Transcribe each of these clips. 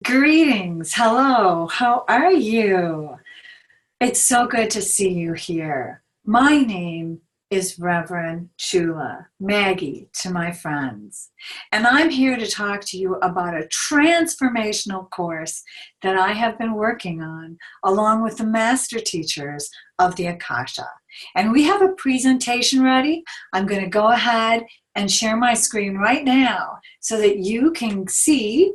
Greetings. Hello. How are you? It's so good to see you here. My name is Rev Chula, Maggie to my friends. And I'm here to talk to you about a transformational course that I have been working on along with the master teachers of the Akasha. And we have a presentation ready. I'm going to go ahead and share my screen right now so that you can see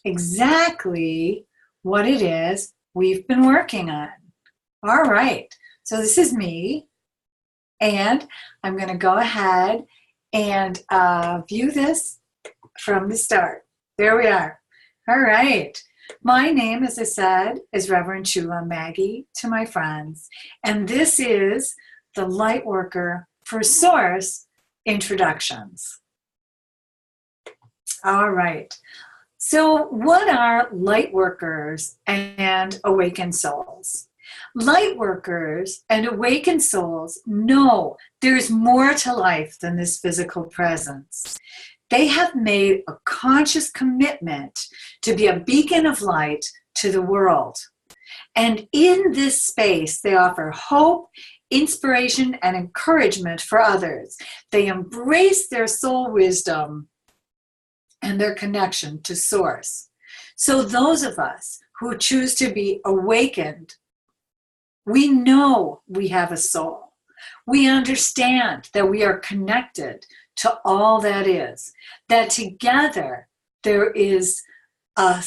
exactly what it is we've been working on. All right, so this is me, and I'm going to go ahead and view this from the start. There we are. All right, my name, as I said, is Rev Chula, Maggie to my friends, and this is the Lightworker for Source Introductions. All right. So what are Lightworkers and Awakened souls? Lightworkers and awakened souls know there's more to life than this physical presence. They have made a conscious commitment to be a beacon of light to the world. And in this space, they offer hope, inspiration, and encouragement for others. They embrace their soul wisdom and their connection to Source. So those of us who choose to be awakened, we know we have a soul. We understand that we are connected to all that is, that together there is a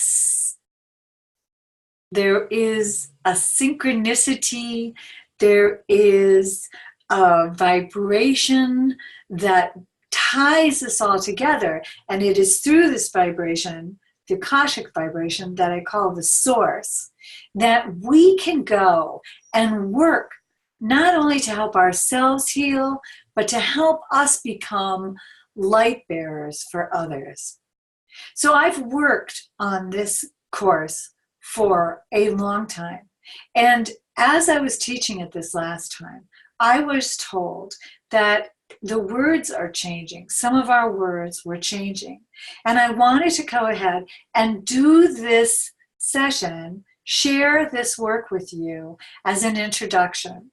synchronicity, there is a vibration that ties us all together, and it is through this vibration, the Akashic vibration that I call the Source, that we can go and work not only to help ourselves heal, but to help us become light bearers for others. So I've worked on this course for a long time, and as I was teaching it this last time, I was told that the words are changing. Some of our words were changing. And I wanted to go ahead and do this session, share this work with you as an introduction.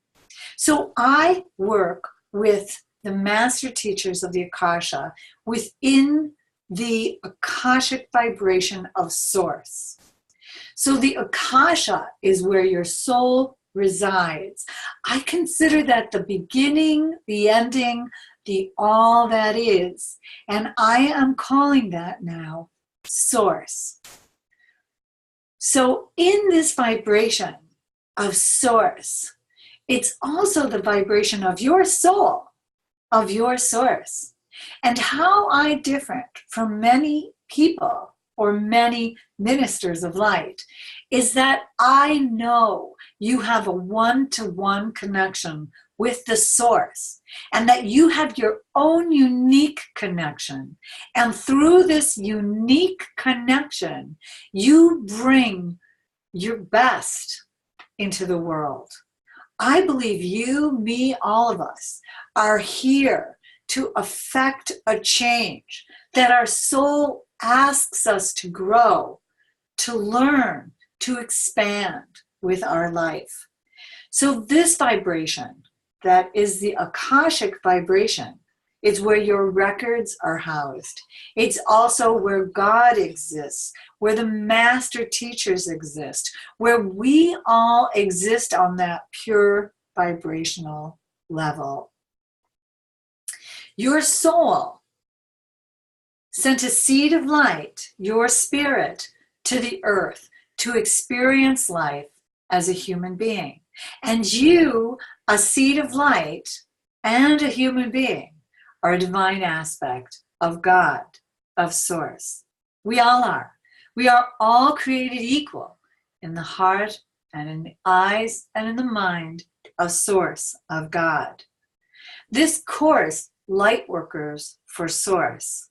So I work with the master teachers of the Akasha within the Akashic vibration of Source. So the Akasha is where your soul resides. I consider that the beginning, the ending, the all that is. And I am calling that now Source. So in this vibration of Source, it's also the vibration of your soul, of your Source. And how I differ from many people or many ministers of light is that I know you have a one-to-one connection with the Source, and that you have your own unique connection. And through this unique connection, you bring your best into the world. I believe you, me, all of us are here to affect a change, that our soul asks us to grow, to learn, to expand with our life. So this vibration, that is the Akashic vibration, it's where your records are housed. It's also where God exists, where the master teachers exist, where we all exist on that pure vibrational level. Your soul sent a seed of light, your spirit, to the earth to experience life as a human being. And you, a seed of light and a human being, are a divine aspect of God, of Source. We all are. We are all created equal in the heart and in the eyes and in the mind of Source, of God. This course, Lightworkers for Source.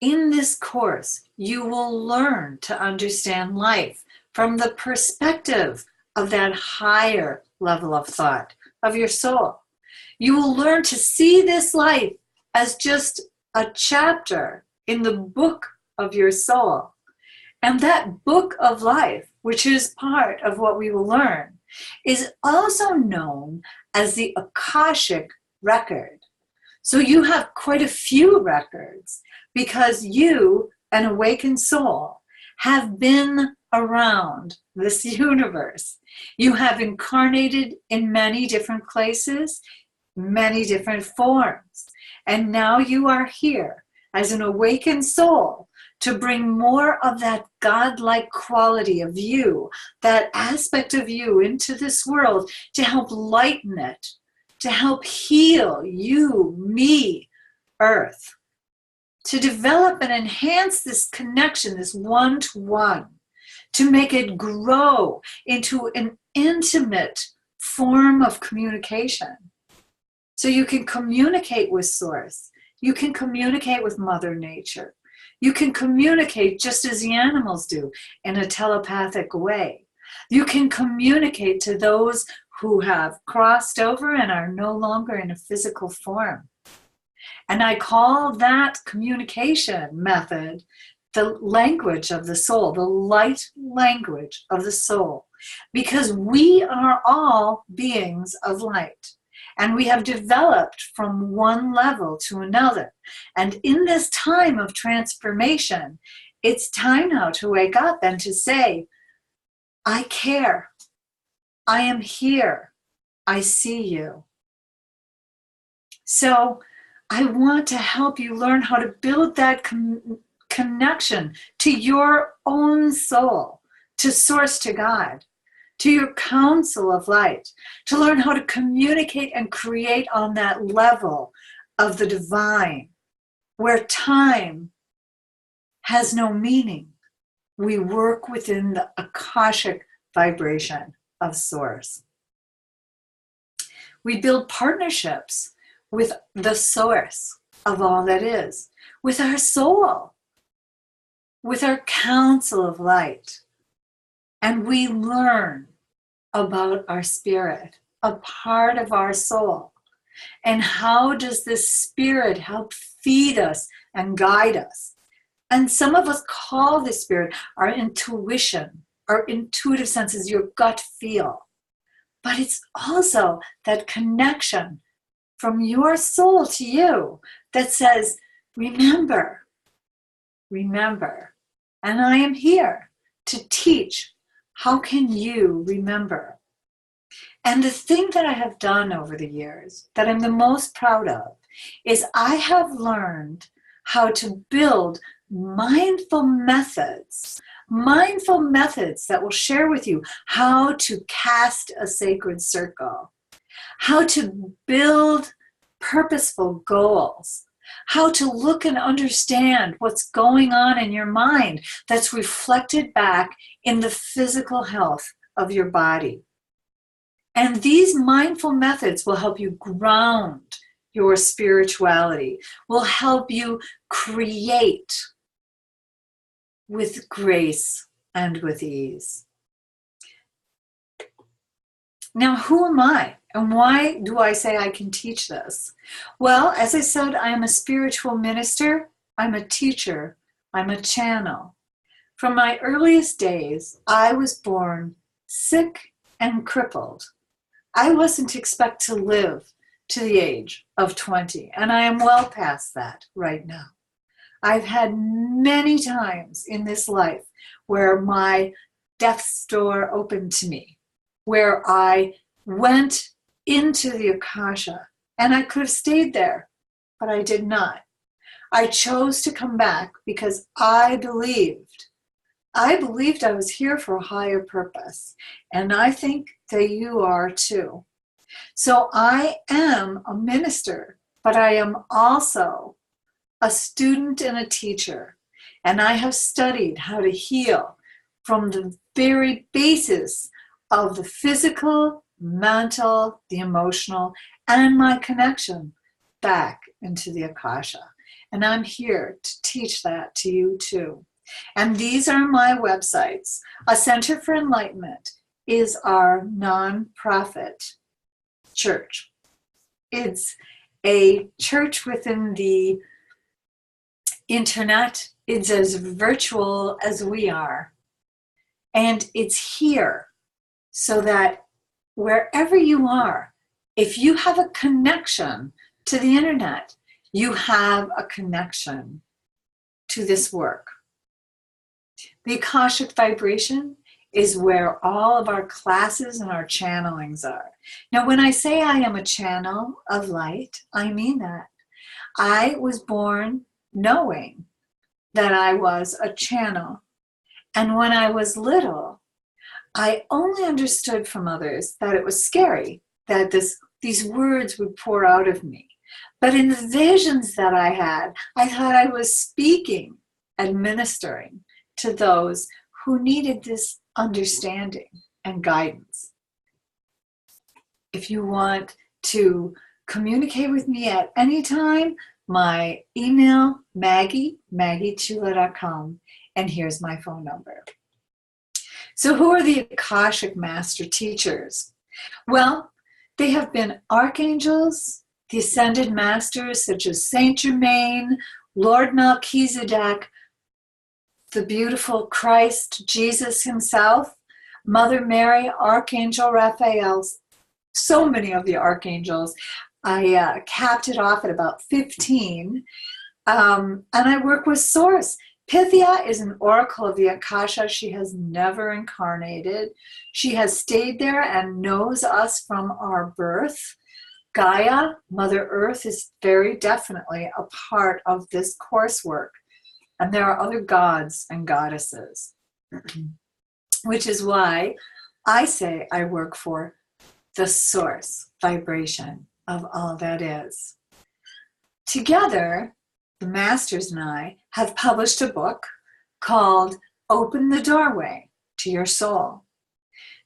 In this course, you will learn to understand life from the perspective of that higher level of thought, of your soul. You will learn to see this life as just a chapter in the book of your soul, And that book of life, which is part of what we will learn, is also known as the Akashic Record. So you have quite a few records because you, an awakened soul, have been around this universe. You have incarnated in many different places, many different forms. And now you are here as an awakened soul to bring more of that godlike quality of you, that aspect of you into this world to help lighten it, to help heal you, me, Earth, to develop and enhance this connection, this one-to-one, to make it grow into an intimate form of communication. So you can communicate with Source. You can communicate with Mother Nature. You can communicate just as the animals do in a telepathic way. You can communicate to those who have crossed over and are no longer in a physical form. And I call that communication method the language of the soul, the light language of the soul, because we are all beings of light. And we have developed from one level to another. And in this time of transformation, it's time now to wake up and to say, I care. I am here. I see you. So I want to help you learn how to build that connection to your own soul, to Source, to God, to your council of light, to learn how to communicate and create on that level of the divine, where time has no meaning. We work within the Akashic vibration of Source. We build partnerships with the Source of all that is, with our soul, with our council of light. And we learn about our spirit, a part of our soul. And how does this spirit help feed us and guide us? And some of us call this spirit our intuition, our intuitive senses, your gut feel. But it's also that connection from your soul to you that says, remember, remember. And I am here to teach. How can you remember? And the thing that I have done over the years that I'm the most proud of is I have learned how to build mindful methods that will share with you how to cast a sacred circle, how to build purposeful goals, how to look and understand what's going on in your mind that's reflected back in the physical health of your body. And these mindful methods will help you ground your spirituality, will help you create with grace and with ease. Now, who am I? And why do I say I can teach this? Well, as I said, I am a spiritual minister. I'm a teacher. I'm a channel. From my earliest days, I was born sick and crippled. I wasn't expected to live to the age of 20, and I am well past that right now. I've had many times in this life where my death's door opened to me, where I went into the Akasha, and I could have stayed there, but I did not. I chose to come back because I believed I was here for a higher purpose, and I think that you are too. So I am a minister, but I am also a student and a teacher, and I have studied how to heal from the very basis of the physical, mental, the emotional, and my connection back into the Akasha. And I'm here to teach that to you too. And these are my websites. A Center for Enlightenment is our nonprofit church. It's a church within the internet is as virtual as we are. And it's here so that wherever you are, if you have a connection to the internet, you have a connection to this work. The Akashic Vibration is where all of our classes and our channelings are. Now, when I say I am a channel of light, I mean that. I was born knowing that I was a channel. And when I was little, I only understood from others that it was scary, that these words would pour out of me. But in the visions that I had, I thought I was speaking, administering to those who needed this understanding and guidance. If you want to communicate with me at any time, my email, Maggie, MaggieChula.com, and here's my phone number. So who are the Akashic Master teachers? Well, they have been archangels, the ascended masters such as Saint Germain, Lord Melchizedek, the beautiful Christ, Jesus himself, Mother Mary, Archangel Raphael, so many of the archangels. I capped it off at about 15, and I work with Source. Pythia is an oracle of the Akasha. She has never incarnated. She has stayed there and knows us from our birth. Gaia, Mother Earth, is very definitely a part of this coursework. And there are other gods and goddesses, which is why I say I work for the source vibration of all that is. Together, the Masters and I have published a book called Open the Doorway to Your Soul.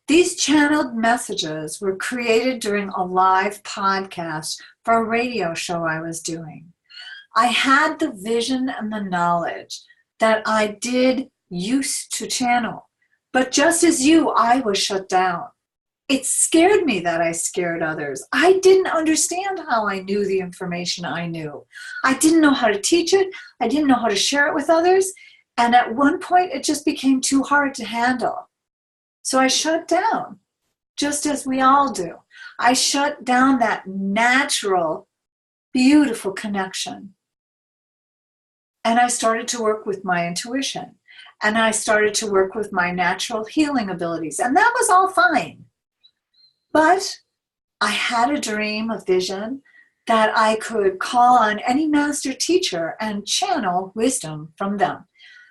These channeled messages were created during a live podcast for a radio show I was doing. I had the vision and the knowledge that I did used to channel, but just as you, I was shut down. It scared me that I scared others. I didn't understand how I knew the information I knew. I didn't know how to teach it. I didn't know how to share it with others. And at one point, it just became too hard to handle. So I shut down, just as we all do. I shut down that natural, beautiful connection. And I started to work with my intuition. And I started to work with my natural healing abilities. And that was all fine. But I had a dream, a vision, that I could call on any master teacher and channel wisdom from them.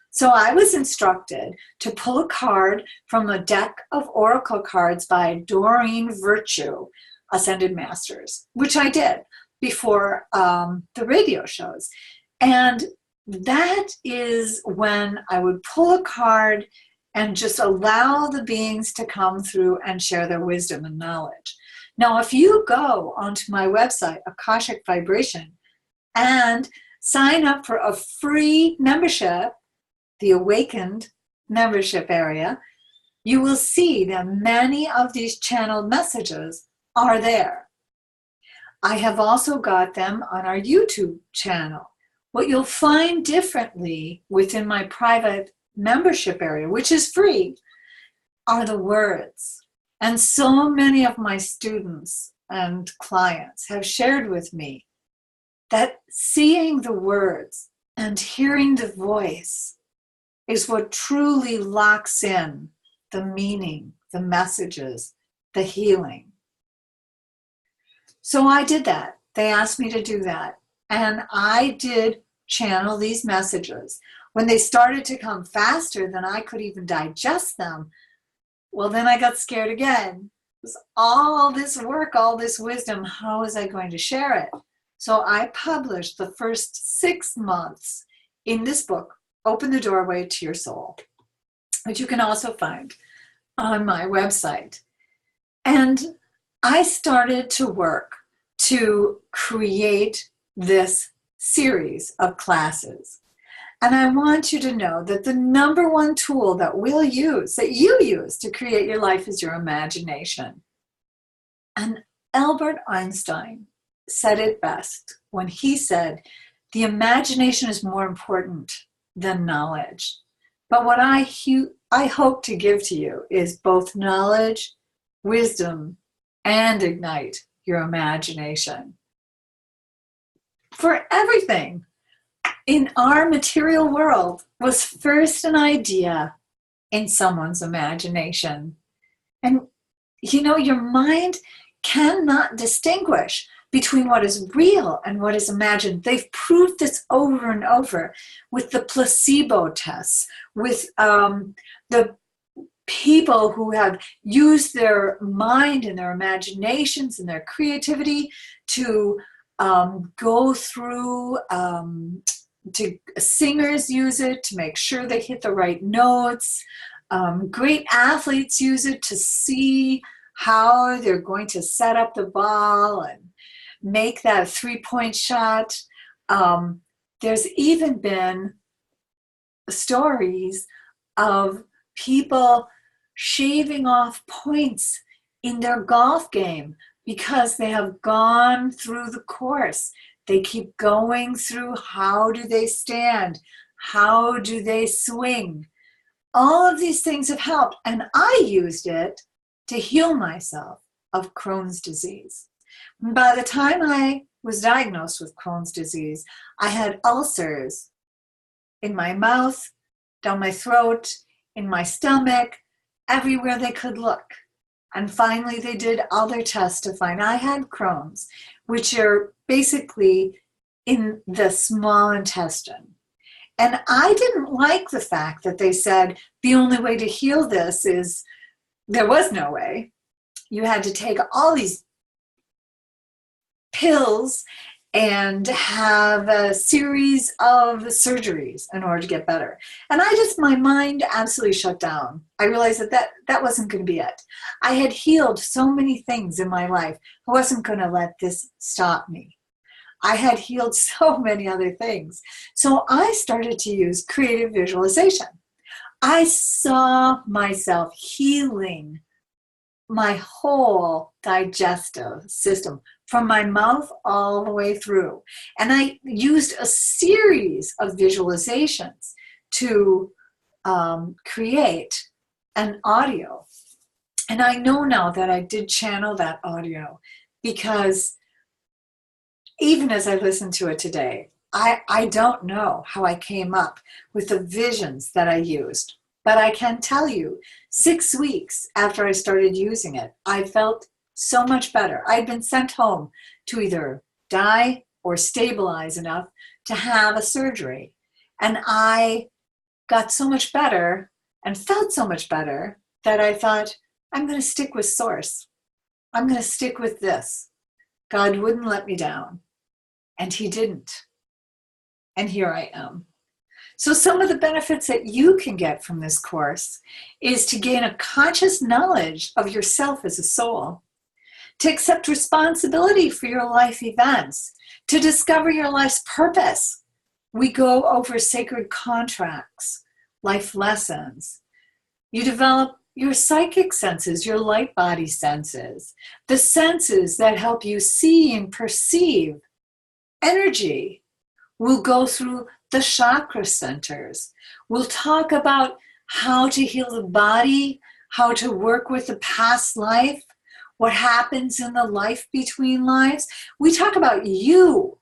So I was instructed to pull a card from a deck of oracle cards by Doreen Virtue, Ascended Masters, which I did before the radio shows. And that is when I would pull a card and just allow the beings to come through and share their wisdom and knowledge. Now, if you go onto my website, Akashic Vibration, and sign up for a free membership, the Awakened membership area, you will see that many of these channeled messages are there. I have also got them on our YouTube channel. What you'll find differently within my private membership area, which is free, are the words. And so many of my students and clients have shared with me that seeing the words and hearing the voice is what truly locks in the meaning, the messages, the healing. So I did that. They asked me to do that. And I did channel these messages. When they started to come faster than I could even digest them, well, then I got scared again. It was all this work, all this wisdom, how was I going to share it? So I published the first 6 months in this book, Open the Doorway to Your Soul, which you can also find on my website. And I started to work to create this series of classes. And I want you to know that the number one tool that we'll use, that you use to create your life, is your imagination. And Albert Einstein said it best when he said the imagination is more important than knowledge. But what I hope to give to you is both knowledge, wisdom, and ignite your imagination. For everything in our material world was first an idea in someone's imagination. And you know, your mind cannot distinguish between what is real and what is imagined. They've proved this over and over with the placebo tests, with the people who have used their mind and their imaginations and their creativity to go through, to singers use it to make sure they hit the right notes. Great athletes use it to see how they're going to set up the ball and make that 3-point shot. There's even been stories of people shaving off points in their golf game because they have gone through the course. They keep going through, how do they stand? How do they swing? All of these things have helped, and I used it to heal myself of Crohn's disease. By the time I was diagnosed with Crohn's disease, I had ulcers in my mouth, down my throat, in my stomach, everywhere they could look. And finally, they did all their tests to find I had Crohn's, which are basically in the small intestine. And I didn't like the fact that they said the only way to heal this is, there was no way. You had to take all these pills and have a series of surgeries in order to get better. And my mind absolutely shut down. I realized that wasn't going to be it. I had healed so many things in my life. I wasn't going to let this stop me. I had healed so many other things. So I started to use creative visualization. I saw myself healing my whole digestive system from my mouth all the way through. And I used a series of visualizations to create an audio. And I know now that I did channel that audio, because even as I listen to it today, I don't know how I came up with the visions that I used. But I can tell you, 6 weeks after I started using it, I felt so much better. I'd been sent home to either die or stabilize enough to have a surgery. And I got so much better and felt so much better that I thought, I'm going to stick with Source. I'm going to stick with this. God wouldn't let me down. And He didn't. And here I am. So some of the benefits that you can get from this course is to gain a conscious knowledge of yourself as a soul, to accept responsibility for your life events, to discover your life's purpose. We go over sacred contracts, life lessons. You develop your psychic senses, your light body senses, the senses that help you see and perceive energy. We'll go through the chakra centers. We'll talk about how to heal the body, how to work with the past life, what happens in the life between lives. We talk about you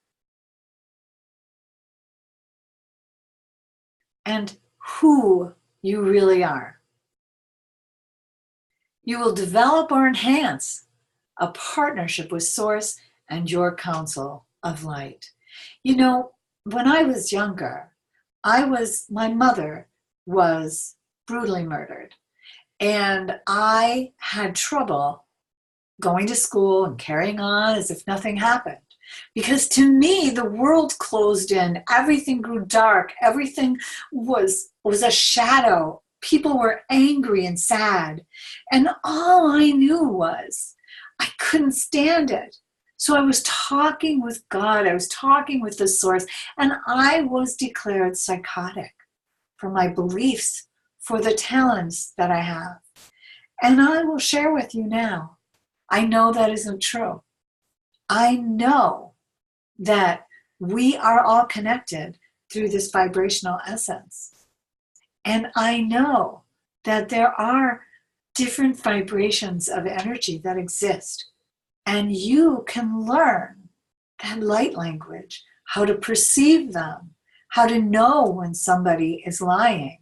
and who you really are. You will develop or enhance a partnership with Source and your council of light. You know, when I was younger, my mother was brutally murdered. And I had trouble going to school and carrying on as if nothing happened. Because to me, the world closed in, everything grew dark, everything was a shadow. People were angry and sad. And all I knew was I couldn't stand it. So I was talking with God, I was talking with the Source, and I was declared psychotic for my beliefs, for the talents that I have. And I will share with you now, I know that isn't true. I know that We are all connected through this vibrational essence. And I know that there are different vibrations of energy that exist. And you can learn that light language, how to perceive them, how to know when somebody is lying.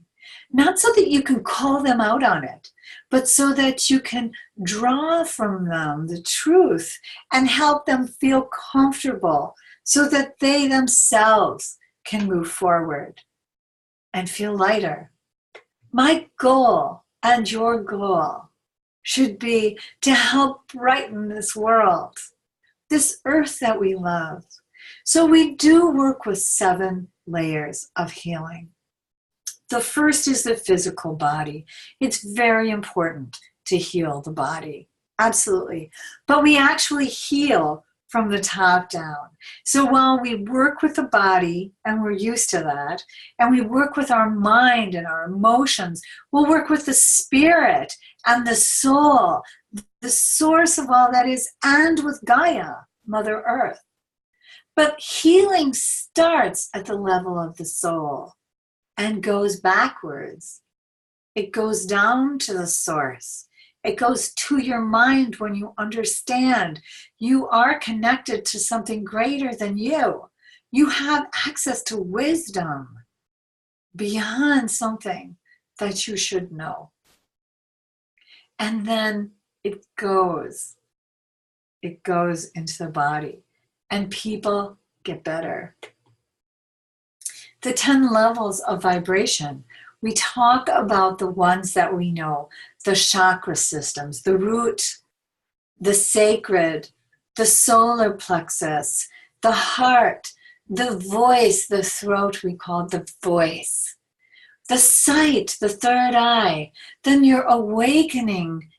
Not so that you can call them out on it, but so that you can draw from them the truth and help them feel comfortable so that they themselves can move forward and feel lighter. My goal and your goal should be to help brighten this world, this earth that we love. So we do work with 7 layers of healing. The first is the physical body. It's very important to heal the body, absolutely. But we actually heal from the top down. So while we work with the body, and we're used to that, and we work with our mind and our emotions, we'll work with the spirit and the soul, the source of all that is, and with Gaia, Mother Earth. But healing starts at the level of the soul and goes backwards. It goes down to the source. It goes to your mind when you understand you are connected to something greater than you. You have access to wisdom beyond something that you should know. And then it goes into the body, and people get better. The 10 levels of vibration, we talk about the ones that we know, the chakra systems, the root, the sacred, the solar plexus, the heart, the voice, the throat, we call it the voice, the sight, the third eye, then your awakening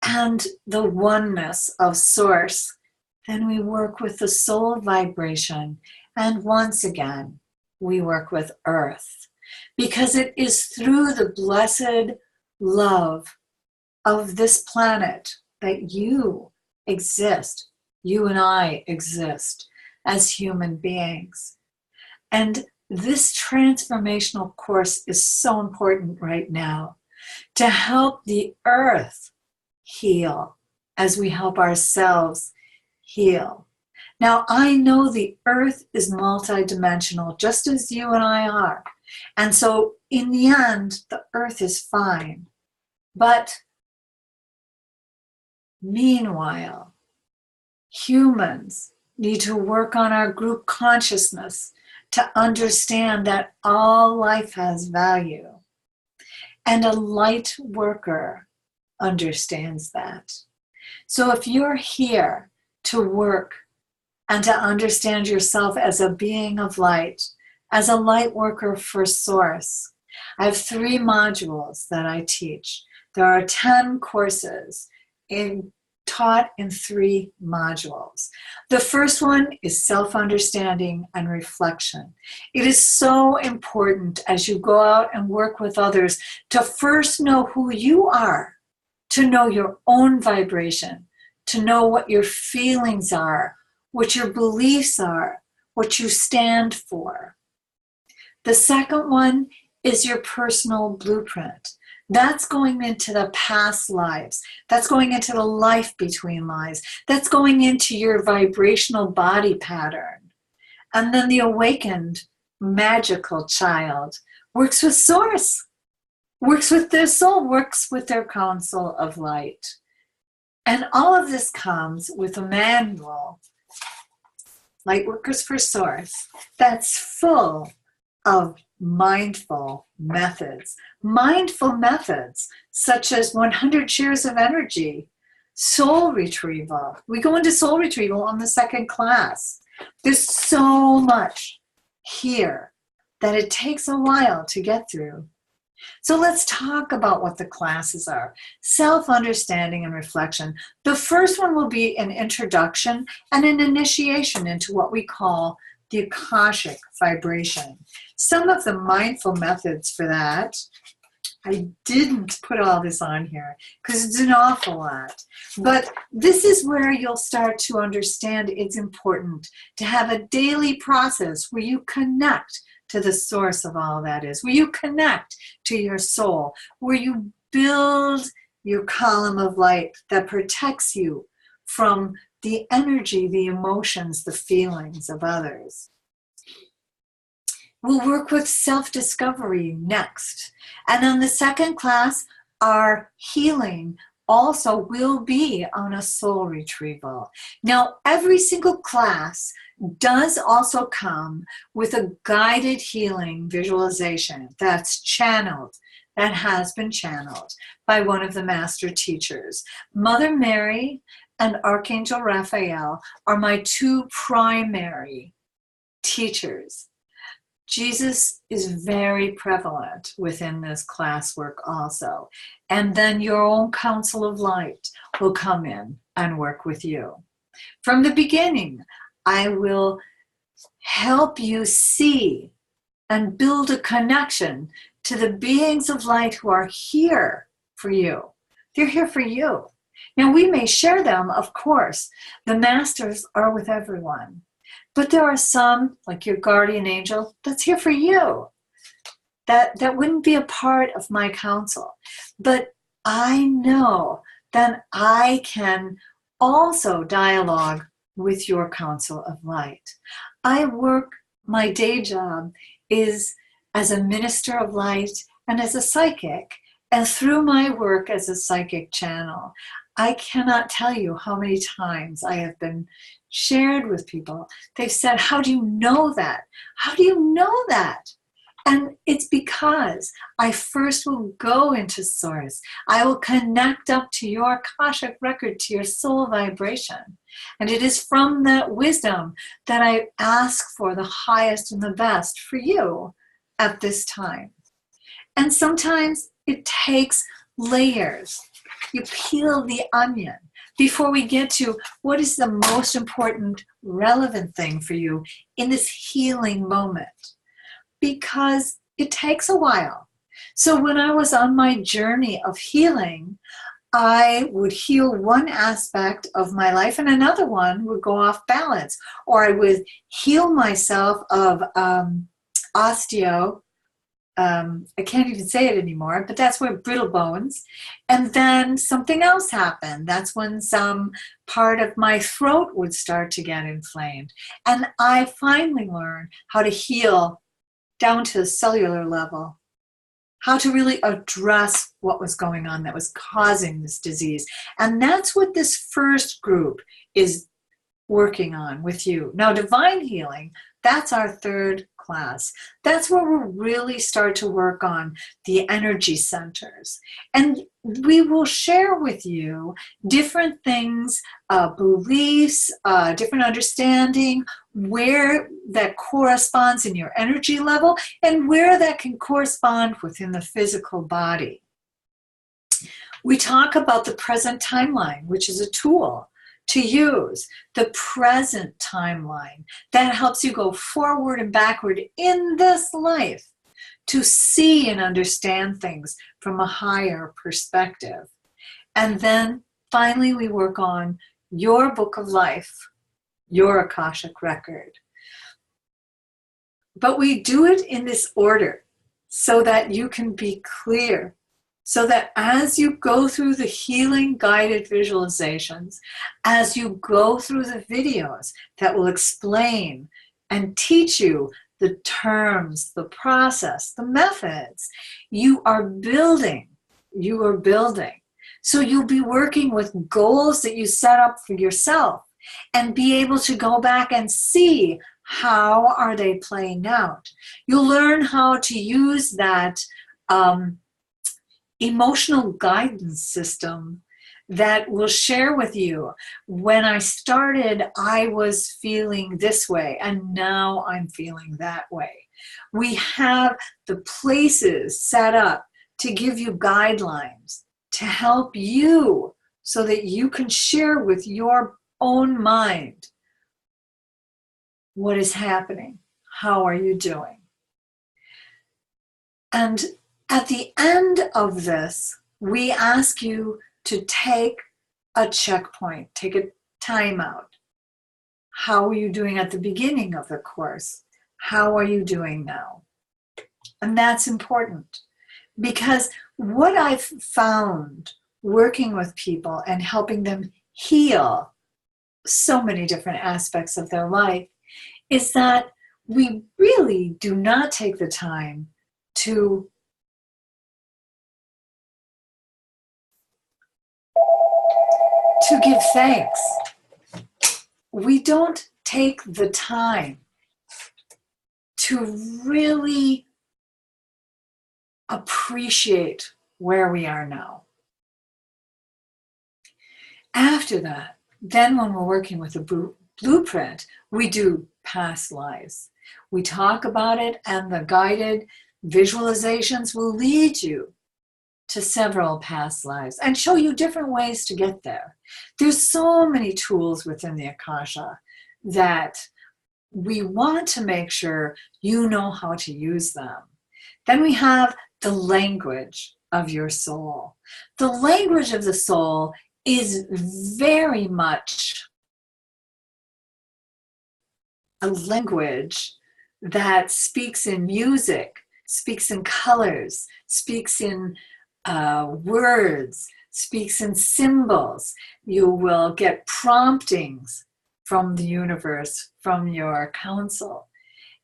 and the oneness of source. Then we work with the soul vibration, and once again, we work with earth, because it is through the blessed love of this planet that you exist. You and I exist as human beings. And this transformational course is so important right now to help the earth heal as we help ourselves heal. Now, I know the earth is multidimensional, just as you and I are. And so in the end, the earth is fine. But meanwhile, humans need to work on our group consciousness to understand that all life has value. And a light worker understands that. So if you're here to work and to understand yourself as a being of light, as a light worker for source, I have 3 modules that I teach. There are 10 courses taught in 3 modules. The first one is self-understanding and reflection. It is so important as you go out and work with others to first know who you are, to know your own vibration, to know what your feelings are, what your beliefs are, what you stand for. The second one is your personal blueprint. That's going into the past lives. That's going into the life between lives. That's going into your vibrational body pattern. And then the awakened magical child works with source, works with their soul, works with their council of light. And all of this comes with a manual, Lightworkers for Source, that's full of mindful methods. Mindful methods such as 100 shares of energy, soul retrieval. We go into soul retrieval on the 2nd class. There's so much here that it takes a while to get through. So let's talk about what the classes are. Self-understanding and reflection. The first one will be an introduction and an initiation into what we call the Akashic Vibration. Some of the mindful methods for that I didn't put all this on here because it's an awful lot. But this is where you'll start to understand it's important to have a daily process where you connect to the source of all that is, where you connect to your soul, where you build your column of light that protects you from the energy, the emotions, the feelings of others. We'll work with self-discovery next. And in the second class, our healing also will be on a soul retrieval. Now, every single class does also come with a guided healing visualization that's channeled, that has been channeled by one of the master teachers. Mother Mary and Archangel Raphael are my two primary teachers. Jesus is very prevalent within this classwork also. And then your own council of light will come in and work with you. From the beginning, I will help you see and build a connection to the beings of light who are here for you. They're here for you. Now, we may share them, of course. The masters are with everyone. But there are some, like your guardian angel, that's here for you. That wouldn't be a part of my counsel. But I know that I can also dialogue with your council of light. I work, my day job is as a minister of light and as a psychic. And through my work as a psychic channel, I cannot tell you how many times I have been shared with people. They've said, how do you know that? How do you know that? And it's because I first will go into source. I will connect up to your Akashic record, to your soul vibration. And it is from that wisdom that I ask for the highest and the best for you at this time. And sometimes it takes layers. You peel the onion before we get to what is the most important, relevant thing for you in this healing moment. Because it takes a while. So when I was on my journey of healing, I would heal one aspect of my life and another one would go off balance. Or I would heal myself of osteo, I can't even say it anymore, but that's where brittle bones. And then something else happened. That's when some part of my throat would start to get inflamed. And I finally learned how to heal down to the cellular level, how to really address what was going on that was causing this disease. And that's what this first group is working on with you. Now, divine healing, that's our third class. That's where we'll really start to work on the energy centers. And we will share with you different things, beliefs, different understanding, where that corresponds in your energy level and where that can correspond within the physical body. We talk about the present timeline, which is a tool to use, the present timeline that helps you go forward and backward in this life to see and understand things from a higher perspective. And then finally we work on your book of life, your Akashic record. But we do it in this order so that you can be clear. So that as you go through the healing guided visualizations, as you go through the videos that will explain and teach you the terms, the process, the methods, you are building. So you'll be working with goals that you set up for yourself and be able to go back and see how are they playing out. You'll learn how to use that emotional guidance system that will share with you. When I started, I was feeling this way, and now I'm feeling that way. We have the places set up to give you guidelines to help you so that you can share with your own mind what is happening. How are you doing? And At the end of this, we ask you to take a checkpoint, take a timeout. How are you doing at the beginning of the course? How are you doing now? And that's important, because what I've found working with people and helping them heal so many different aspects of their life is that we really do not take the time to give thanks. We don't take the time to really appreciate where we are now. After that, then when we're working with a blueprint, we do past lives. We talk about it, and the guided visualizations will lead you to several past lives and show you different ways to get there. There's so many tools within the Akasha that we want to make sure you know how to use them. Then we have the language of your soul. The language of the soul is very much a language that speaks in music, speaks in colors, speaks in words, speaks in symbols. You will get promptings from the universe, from your council.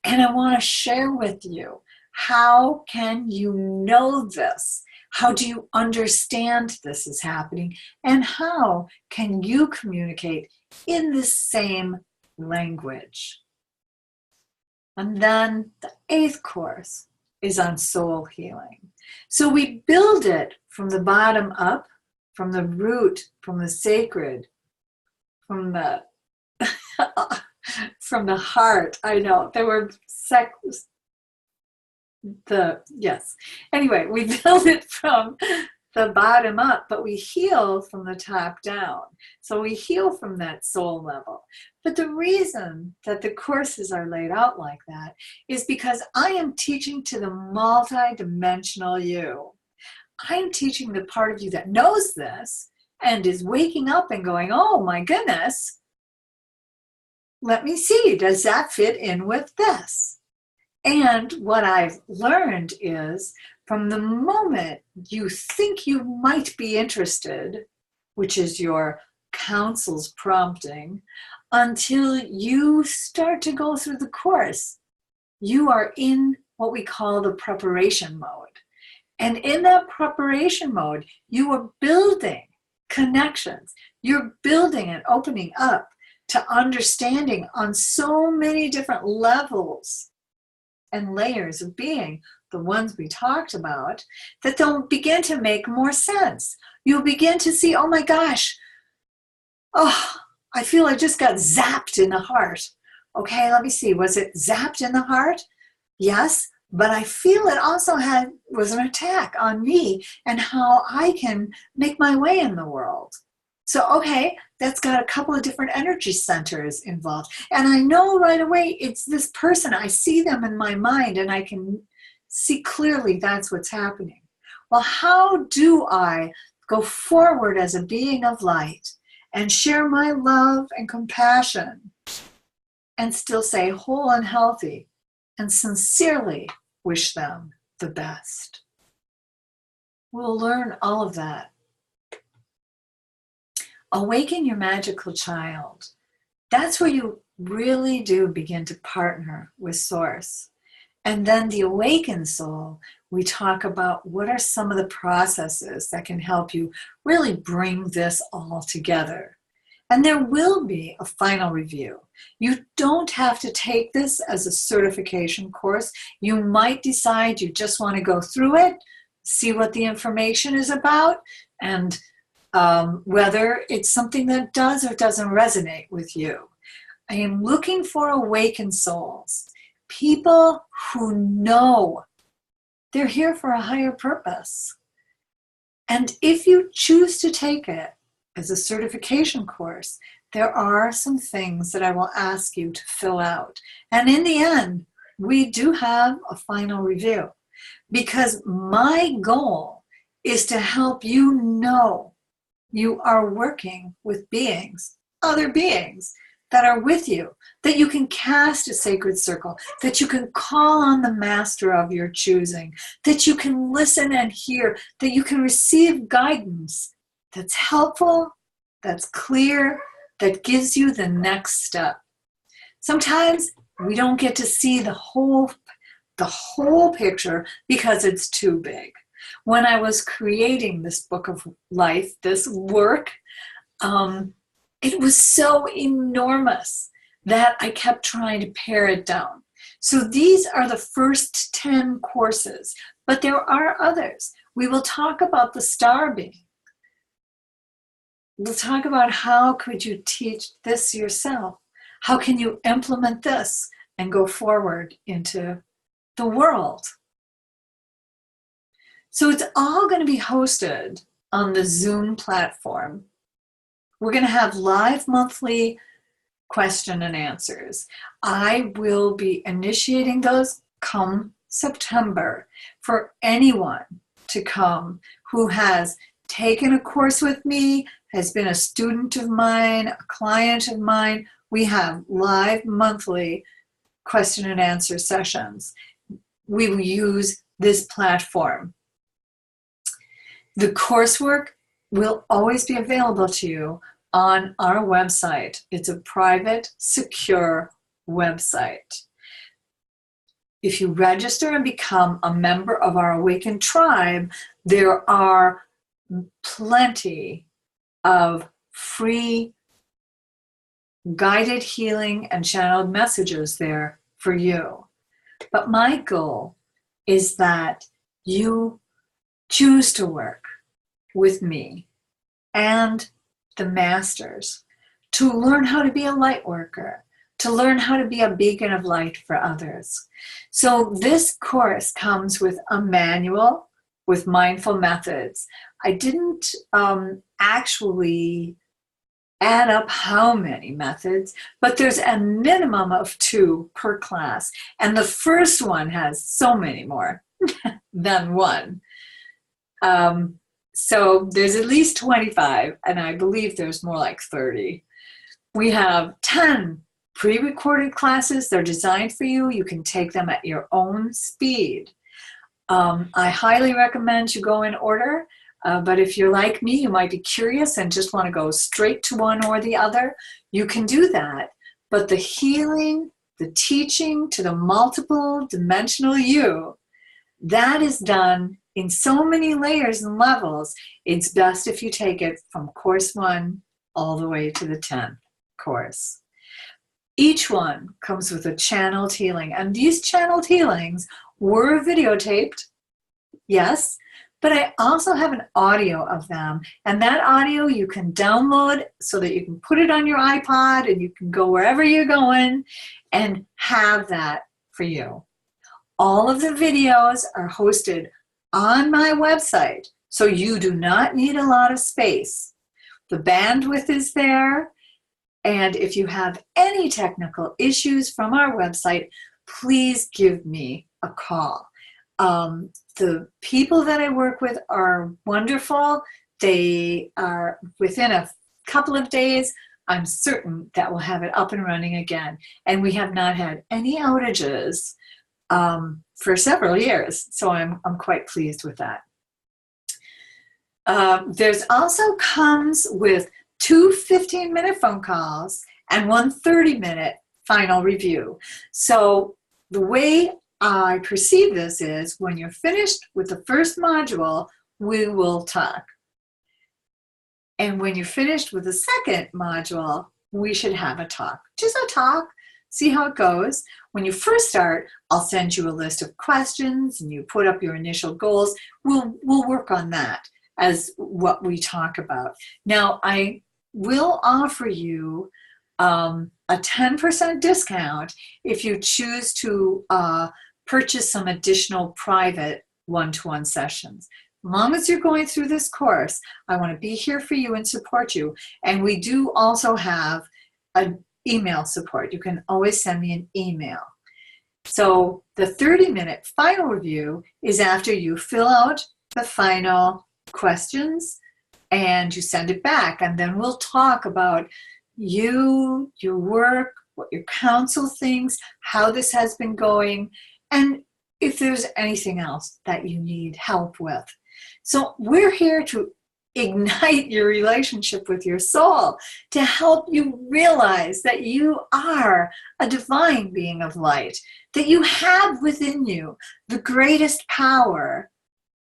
And I want to share with you, how can you know this? How do you understand this is happening? And how can you communicate in the same language? And then the 8th course is on soul healing. So we build it from the bottom up, from the root, from the sacred, from the from the heart. I know there were yes. Anyway, we build it from the bottom up, but we heal from the top down. So we heal from that soul level. But the reason that the courses are laid out like that is because I am teaching to the multi-dimensional you. I'm teaching the part of you that knows this and is waking up and going, oh my goodness, let me see, does that fit in with this? And what I've learned is, from the moment you think you might be interested, which is your counsel's prompting, until you start to go through the course, you are in what we call the preparation mode. And in that preparation mode, you are building connections. You're building and opening up to understanding on so many different levels and layers of being, the ones we talked about, that they'll begin to make more sense. You'll begin to see, oh my gosh, oh, I feel I just got zapped in the heart. Okay, let me see, was it zapped in the heart? Yes, but I feel it also was an attack on me and how I can make my way in the world. So, okay, that's got a couple of different energy centers involved. And I know right away it's this person. I see them in my mind and I can see clearly that's what's happening. Well, how do I go forward as a being of light and share my love and compassion and still say whole and healthy and sincerely wish them the best? We'll learn all of that. Awaken your magical child. That's where you really do begin to partner with Source. And then the awakened soul, we talk about what are some of the processes that can help you really bring this all together. And there will be a final review. You don't have to take this as a certification course. You might decide you just want to go through it, see what the information is about, and whether it's something that does or doesn't resonate with you. I am looking for awakened souls, people who know they're here for a higher purpose. And if you choose to take it as a certification course, there are some things that I will ask you to fill out. And in the end, we do have a final review. because my goal is to help you know you are working with beings, other beings that are with you, that you can cast a sacred circle, that you can call on the master of your choosing, that you can listen and hear, that you can receive guidance that's helpful, that's clear, that gives you the next step. Sometimes we don't get to see the whole picture because it's too big. When I was creating this book of life, this work, it was so enormous that I kept trying to pare it down. So these are the first 10 courses, but there are others. We will talk about the star being. We'll talk about how could you teach this yourself? How can you implement this and go forward into the world? So it's all going to be hosted on the Zoom platform. We're going to have live monthly question and answers. I will be initiating those come September for anyone to come who has taken a course with me, has been a student of mine, a client of mine. We have live monthly question and answer sessions. We will use this platform. The coursework will always be available to you on our website. It's a private, secure website. If you register and become a member of our Awaken tribe, there are plenty of free guided healing and channeled messages there for you. But my goal is that you choose to work with me and the masters to learn how to be a light worker, to learn how to be a beacon of light for others. So this course comes with a manual with mindful methods. I didn't actually add up how many methods, but there's a minimum of 2 per class. And the first one has so many more than one. So there's at least 25, and I believe there's more like 30. We have 10 pre-recorded classes. They're designed for you. You can take them at your own speed. I highly recommend you go in order, but if you're like me, you might be curious and just want to go straight to one or the other. You can do that, but the healing, the teaching to the multiple dimensional you, that is done in so many layers and levels. It's best if you take it from course 1 all the way to the 10th course. Each one comes with a channeled healing, and these channeled healings were videotaped, yes, but I also have an audio of them, and that audio you can download so that you can put it on your iPod and you can go wherever you're going and have that for you. All of the videos are hosted on my website, so you do not need a lot of space. The bandwidth is there, and if you have any technical issues from our website, please give me a call. The people that I work with are wonderful. They are, within a couple of days, I'm certain that we'll have it up and running again. And we have not had any outages for several years, so I'm quite pleased with that. There's also comes with 2 15-minute phone calls and 1 30-minute final review. So the way I perceive this is when you're finished with the first module, we will talk. And when you're finished with the second module, we should have a talk. Just a talk, see how it goes. When you first start, I'll send you a list of questions and you put up your initial goals. We'll work on that as what we talk about. Now, I will offer you a 10% discount if you choose to purchase some additional private one-to-one sessions. As long as you're going through this course, I want to be here for you and support you. And we do also have an email support. You can always send me an email. So the 30-minute final review is after you fill out the final questions and you send it back. And then we'll talk about you, your work, what your council thinks, how this has been going, and if there's anything else that you need help with. So we're here to ignite your relationship with your soul, to help you realize that you are a divine being of light, that you have within you the greatest power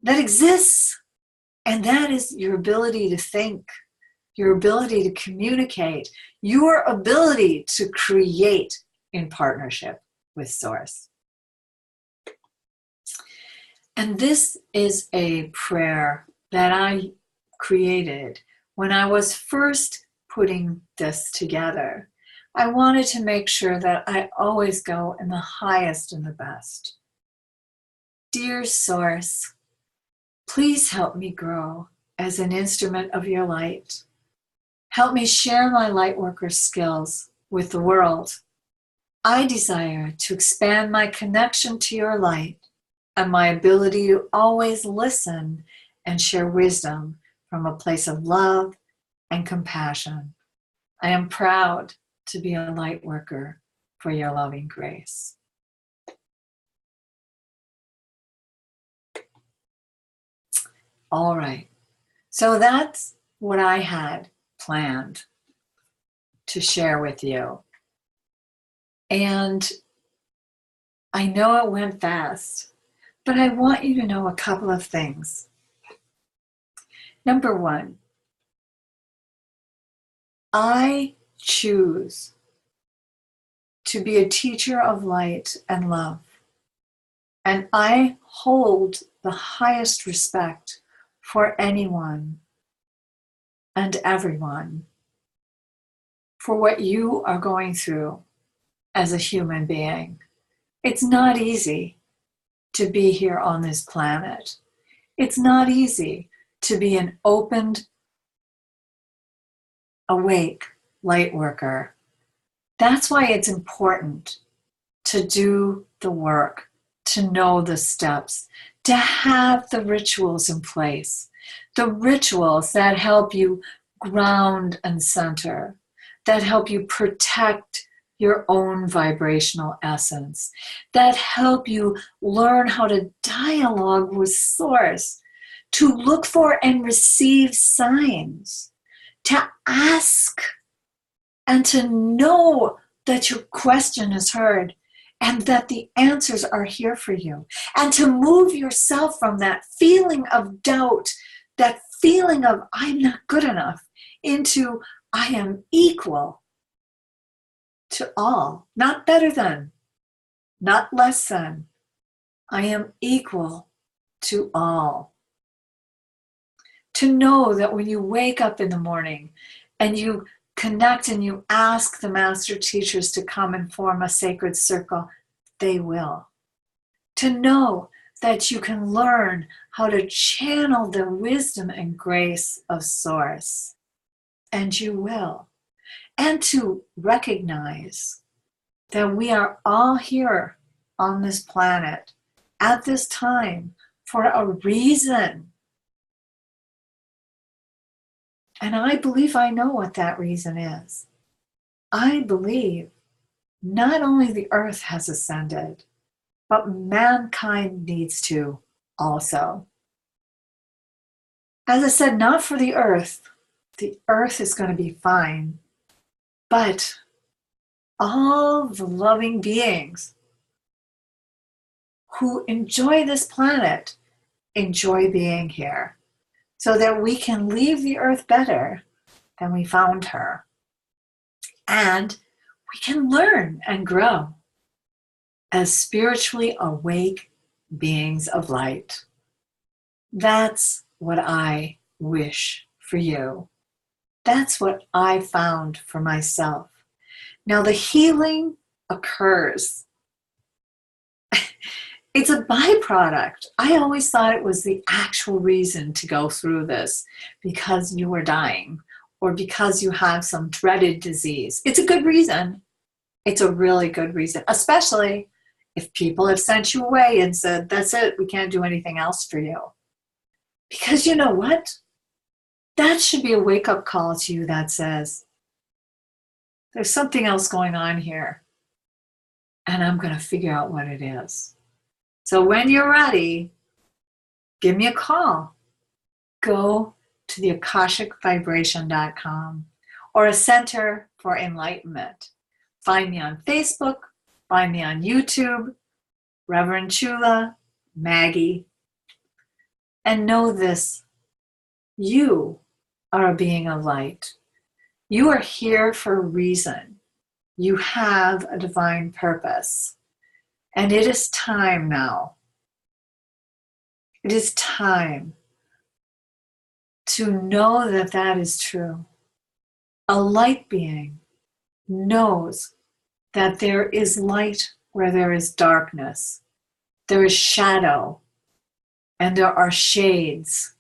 that exists, and that is your ability to think, your ability to communicate, your ability to create in partnership with Source. And this is a prayer that I created when I was first putting this together. I wanted to make sure that I always go in the highest and the best. Dear Source, please help me grow as an instrument of your light. Help me share my Lightworker skills with the world. I desire to expand my connection to your light and my ability to always listen and share wisdom from a place of love and compassion. I am proud to be a Lightworker for your loving grace. All right, so that's what I had planned to share with you. And I know it went fast, but I want you to know a couple of things. Number one, I choose to be a teacher of light and love, and I hold the highest respect for anyone and everyone for what you are going through as a human being. It's not easy to be here on this planet. It's not easy to be an opened, awake Lightworker. That's why it's important to do the work, to know the steps, to have the rituals in place, the rituals that help you ground and center, that help you protect your own vibrational essence, that help you learn how to dialogue with Source, to look for and receive signs, to ask and to know that your question is heard and that the answers are here for you, and to move yourself from that feeling of doubt, that feeling of I'm not good enough, into I am equal to all, not better than, not less than. I am equal to all. To know that when you wake up in the morning and you connect and you ask the master teachers to come and form a sacred circle, they will. To know that you can learn how to channel the wisdom and grace of Source, and you will. And to recognize that we are all here on this planet at this time for a reason. And I believe I know what that reason is. I believe not only the earth has ascended, but mankind needs to also. As I said, not for the earth. The earth is going to be fine. But all the loving beings who enjoy this planet enjoy being here, so that we can leave the earth better than we found her. And we can learn and grow as spiritually awake beings of light. That's what I wish for you. That's what I found for myself. Now the healing occurs. It's a byproduct. I always thought it was the actual reason to go through this, because you were dying or because you have some dreaded disease. It's a good reason. It's a really good reason, especially If people have sent you away and said, that's it, we can't do anything else for you. Because you know what? That should be a wake-up call to you that says, there's something else going on here, and I'm going to figure out what it is. So when you're ready, give me a call. Go to the AkashicVibration.com or a Center for Enlightenment. Find me on Facebook, find me on YouTube, Rev Chula, Maggie. And know this, you are a being of light. You are here for a reason. You have a divine purpose. And it is time now. It is time to know that that is true. A light being knows that there is light where there is darkness. There is shadow, and there are shades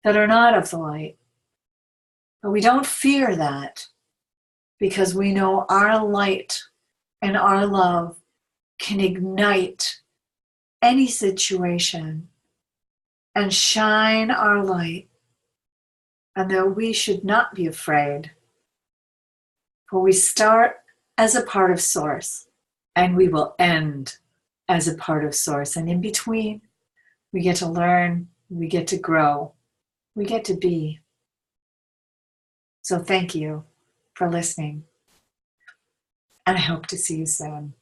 that are not of the light. But we don't fear that because we know our light and our love can ignite any situation and shine our light, and that we should not be afraid. For we start as a part of Source, and we will end as a part of Source. And in between, we get to learn, we get to grow, we get to be. So thank you for listening, and I hope to see you soon.